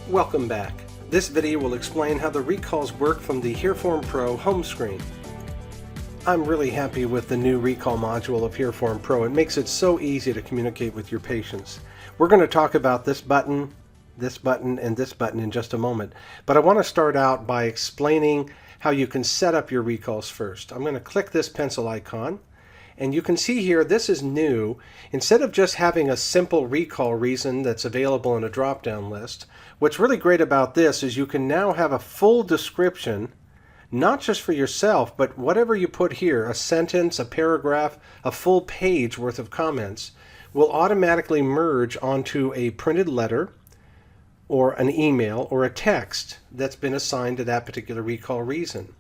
Welcome back. This video will explain how the recalls work from the HearForm Pro home screen. I'm really happy with the new recall module of HearForm Pro. It makes it so easy to communicate with your patients. We're going to talk about this button, and this button in just a moment, but I want to start out by explaining how you can set up your recalls first. I'm going to click this pencil icon, and you can see here this is new. Instead of just having a simple recall reason that's available in a drop-down list, what's really great about this is you can now have a full description, not just for yourself, but whatever you put here, a sentence, a paragraph, a full page worth of comments, will automatically merge onto a printed letter or an email or a text that's been assigned to that particular recall reason.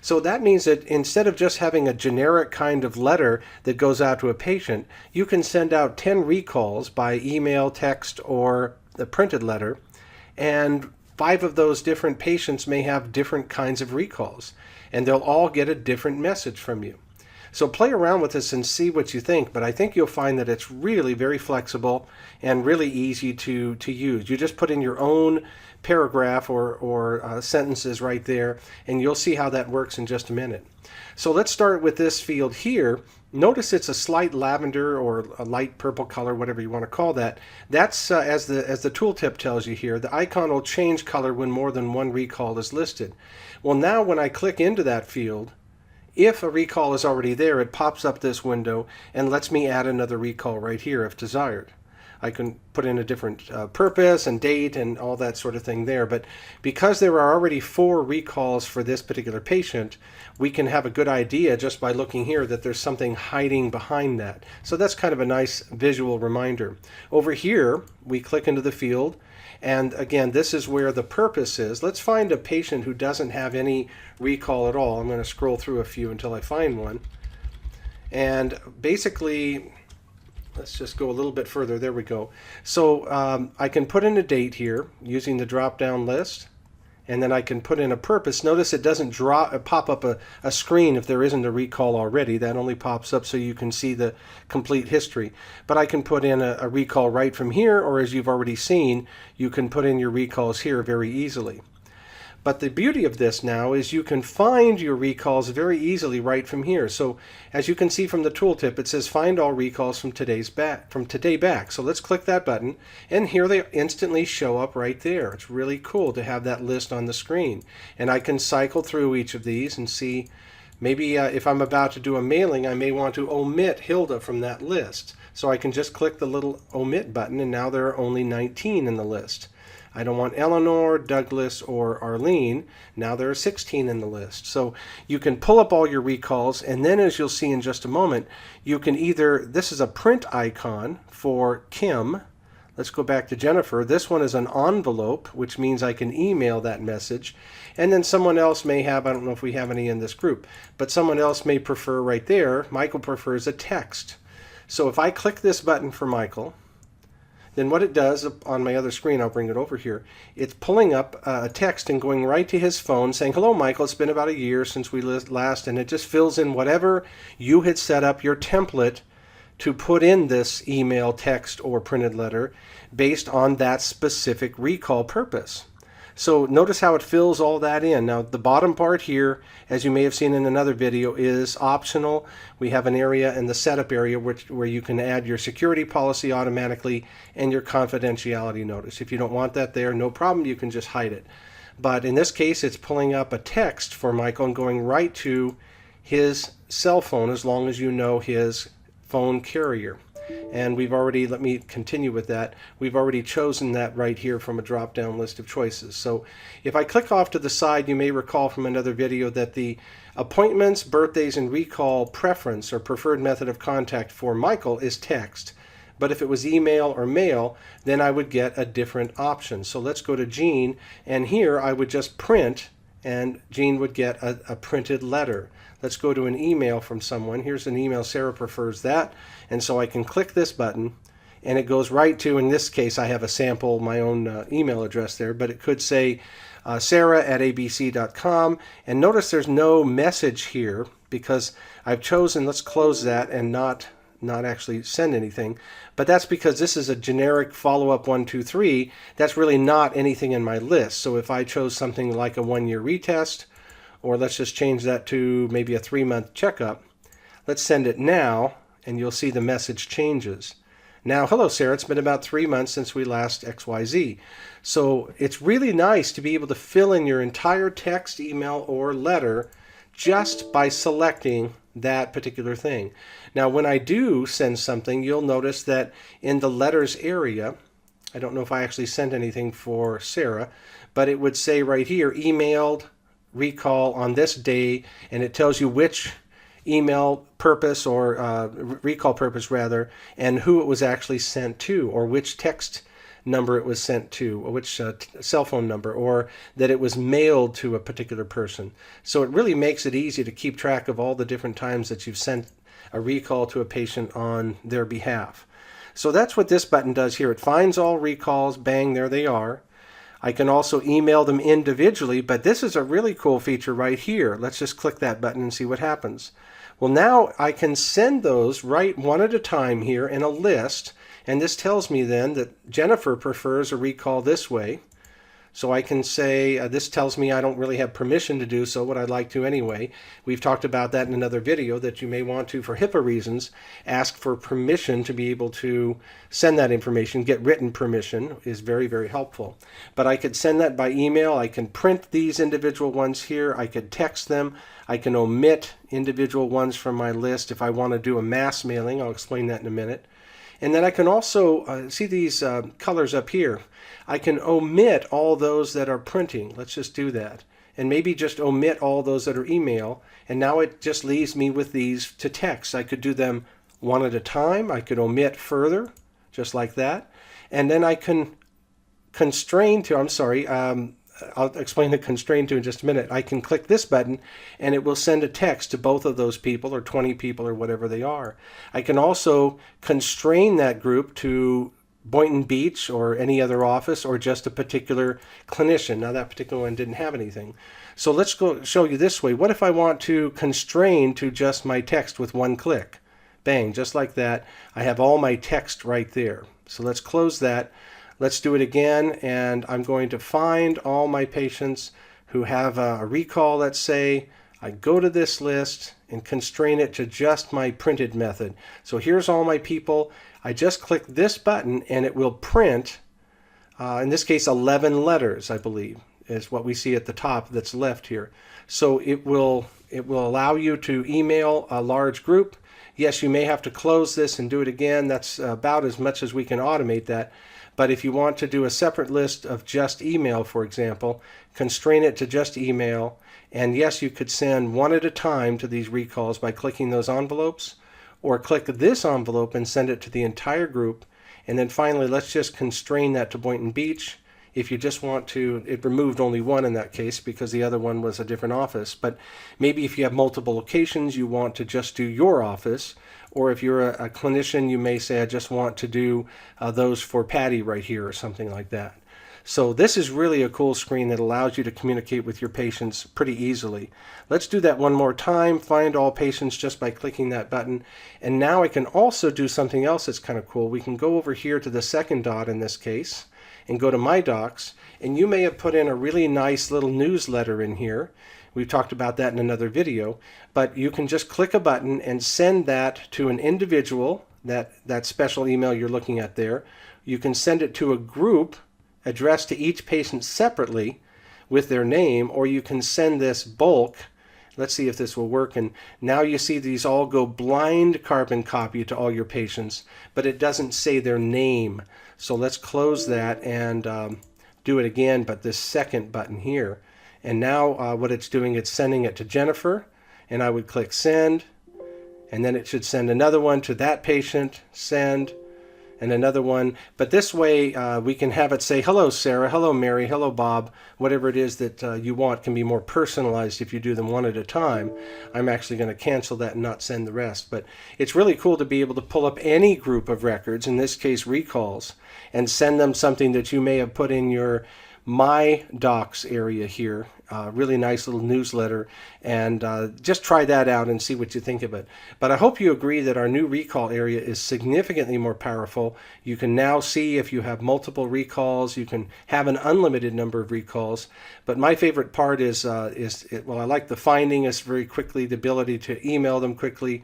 So that means that instead of just having a generic kind of letter that goes out to a patient, you can send out 10 recalls by email, text, or the printed letter, and 5 of those different patients may have different kinds of recalls, and they'll all get a different message from you. So play around with this and see what you think, but I think you'll find that it's really very flexible and really easy to use. You just put in your own paragraph or sentences right there, and you'll see how that works in just a minute. So let's start with this field here. Notice it's a slight lavender or a light purple color, whatever you want to call that. That's as the tooltip tells you here, the icon will change color when more than one recall is listed. Well, now when I click into that field, if a recall is already there, it pops up this window and lets me add another recall right here if desired. I can put in a different purpose and date and all that sort of thing there. But because there are already 4 recalls for this particular patient, we can have a good idea just by looking here that there's something hiding behind that. So that's kind of a nice visual reminder. Over here, we click into the field. And again, this is where the purpose is. Let's find a patient who doesn't have any recall at all. I'm going to scroll through a few until I find one. And basically, let's just go a little bit further. There we go. So I can put in a date here using the drop-down list, and then I can put in a purpose. Notice it doesn't pop up a screen if there isn't a recall already. That only pops up so you can see the complete history. But I can put in a recall right from here, or as you've already seen, you can put in your recalls here very easily. But the beauty of this now is you can find your recalls very easily right from here. So as you can see from the tooltip, it says find all recalls from today back. So let's click that button, and here they instantly show up right there. It's really cool to have that list on the screen. And I can cycle through each of these and see maybe if I'm about to do a mailing, I may want to omit Hilda from that list. So I can just click the little omit button, and now there are only 19 in the list. I don't want Eleanor, Douglas, or Arlene. Now there are 16 in the list. So you can pull up all your recalls, and then as you'll see in just a moment, you can either, this is a print icon for Kim. Let's go back to Jennifer. This one is an envelope, which means I can email that message. And then someone else may have, I don't know if we have any in this group, but someone else may prefer right there, Michael prefers a text. So if I click this button for Michael, then what it does on my other screen, I'll bring it over here, it's pulling up a text and going right to his phone saying, hello Michael, it's been about a year since we last, and it just fills in whatever you had set up your template to put in this email, text, or printed letter based on that specific recall purpose. So notice how it fills all that in. Now the bottom part here, as you may have seen in another video, is optional. We have an area in the setup area where you can add your security policy automatically and your confidentiality notice. If you don't want that there, no problem, you can just hide it. But in this case, it's pulling up a text for Michael and going right to his cell phone as long as you know his phone carrier. And we've already, let me continue with that, we've already chosen that right here from a drop-down list of choices. So if I click off to the side, you may recall from another video that the appointments, birthdays, and recall preference or preferred method of contact for Michael is text. But if it was email or mail, then I would get a different option. So let's go to Jean, and here I would just print, and Jean would get a printed letter. Let's go to an email from someone. Here's an email. Sarah prefers that. And so I can click this button, and it goes right to, in this case, I have a sample, my own email address there, but it could say sarah@abc.com. And notice there's no message here because I've chosen, let's close that and not not actually send anything. But that's because this is a generic follow-up 1, 2, 3. That's really not anything in my list. So if I chose something like a 1-year retest, or let's just change that to maybe a 3-month checkup, let's send it now, and you'll see the message changes. Now, hello, Sarah. It's been about 3 months since we last XYZ. So it's really nice to be able to fill in your entire text, email, or letter just by selecting that particular thing. Now, when I do send something, you'll notice that in the letters area, I don't know if I actually sent anything for Sarah, but it would say right here, emailed, recall on this day, and it tells you which email purpose or recall purpose rather, and who it was actually sent to, or which text number it was sent to, or which cell phone number, or that it was mailed to a particular person. So it really makes it easy to keep track of all the different times that you've sent a recall to a patient on their behalf. So that's what this button does here. It finds all recalls, bang, there they are. I can also email them individually, but this is a really cool feature right here. Let's just click that button and see what happens. Well, now I can send those right one at a time here in a list, and this tells me then that Jennifer prefers a recall this way. So I can say, this tells me I don't really have permission to do so, but I'd like to anyway. We've talked about that in another video, that you may want to, for HIPAA reasons, ask for permission to be able to send that information. Get written permission is very, very helpful. But I could send that by email. I can print these individual ones here. I could text them. I can omit individual ones from my list if I want to do a mass mailing. I'll explain that in a minute. And then I can also see these colors up here. I can omit all those that are printing. Let's just do that. And maybe just omit all those that are email. And now it just leaves me with these to text. I could do them one at a time. I could omit further, just like that. And then I can constrain to, I'll explain the constrain to in just a minute. I can click this button and it will send a text to both of those people, or 20 people, or whatever they are. I can also constrain that group to Boynton Beach or any other office, or just a particular clinician. Now that particular one didn't have anything. So let's go show you this way. What if I want to constrain to just my text with one click? Bang, just like that. I have all my text right there. So let's close that. Let's do it again, and I'm going to find all my patients who have a recall, let's say. I go to this list and constrain it to just my printed method. So here's all my people. I just click this button and it will print, in this case, 11 letters, I believe, is what we see at the top that's left here. So it will allow you to email a large group. Yes, you may have to close this and do it again. That's about as much as we can automate that. But if you want to do a separate list of just email, for example, constrain it to just email. And yes, you could send one at a time to these recalls by clicking those envelopes, or click this envelope and send it to the entire group. And then finally, let's just constrain that to Boynton Beach. If you just want to, it removed only one in that case because the other one was a different office. But maybe if you have multiple locations, you want to just do your office. Or if you're a clinician, you may say, I just want to do those for Patty right here, or something like that. So this is really a cool screen that allows you to communicate with your patients pretty easily. Let's do that one more time. Find all patients just by clicking that button. And now I can also do something else that's kind of cool. We can go over here to the second dot in this case and go to My Docs. And you may have put in a really nice little newsletter in here. We've talked about that in another video. But you can just click a button and send that to an individual, that special email you're looking at there. You can send it to a group addressed to each patient separately with their name, or you can send this bulk. Let's see if this will work. And now you see these all go blind carbon copy to all your patients, but it doesn't say their name. So let's close that and do it again, but this second button here. And now what it's doing, it's sending it to Jennifer, and I would click send, and then it should send another one to that patient, send, and another one. But this way we can have it say, hello Sarah, hello Mary, hello Bob, whatever it is that you want can be more personalized if you do them one at a time. I'm actually going to cancel that and not send the rest. But it's really cool to be able to pull up any group of records, in this case recalls, and send them something that you may have put in your My Docs area here. Really nice little newsletter, and just try that out and see what you think of it. But I hope you agree that our new recall area is significantly more powerful. You can now see if you have multiple recalls. You can have an unlimited number of recalls. But my favorite part is well, I like the finding us very quickly, the ability to email them quickly.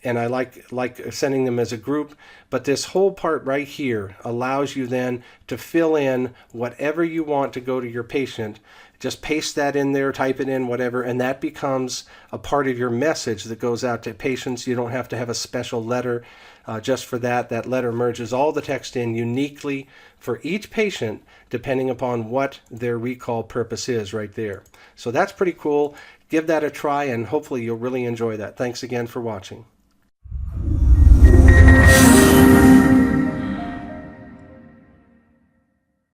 And I like sending them as a group, but this whole part right here allows you then to fill in whatever you want to go to your patient. Just paste that in there, type it in, whatever, and that becomes a part of your message that goes out to patients. You don't have to have a special letter just for that. That letter merges all the text in uniquely for each patient, depending upon what their recall purpose is right there. So that's pretty cool. Give that a try, and hopefully you'll really enjoy that. Thanks again for watching.